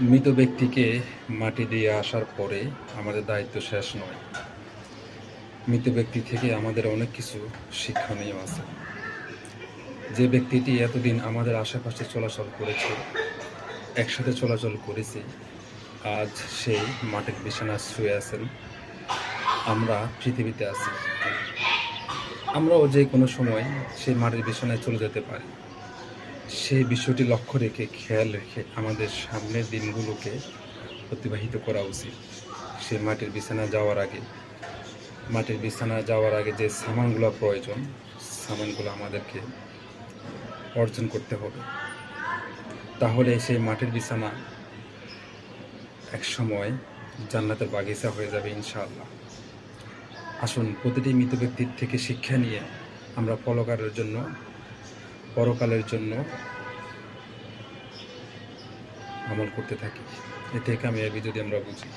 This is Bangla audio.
মৃত ব্যক্তিকে মাটি দিয়ে আসার পরে আমাদের দায়িত্ব শেষ নয়। মৃত ব্যক্তি থেকে আমাদের অনেক কিছু শিক্ষণীয় আছে। যে ব্যক্তিটি এতদিন আমাদের আশেপাশে চলাচল করেছে, একসাথে চলাচল করেছি, আজ সেই মাটির বিছানায় শুয়ে আছেন। আমরা পৃথিবীতে আছি, আমরাও যে কোনো সময় সেই মাটির বিছানায় চলে যেতে পারি। সেই বিষয়টি লক্ষ্য রেখে, খেয়াল রেখে আমাদের সামনের দিনগুলোকে অতিবাহিত করা উচিত। সেই মাটির বিছানায় যাওয়ার আগে যে সামানগুলো প্রয়োজন, সামানগুলো আমাদেরকে অর্জন করতে হবে। তাহলে সেই মাটির বিছানা একসময় জান্নাতের বাগিচা হয়ে যাবে ইনশাআল্লাহ। আসুন প্রতিটি মৃত ব্যক্তির থেকে শিক্ষা নিয়ে আমরা পরকালের জন্য আমল করতে থাকি। এতে কামিয়াবি যদি আমরা বুঝি।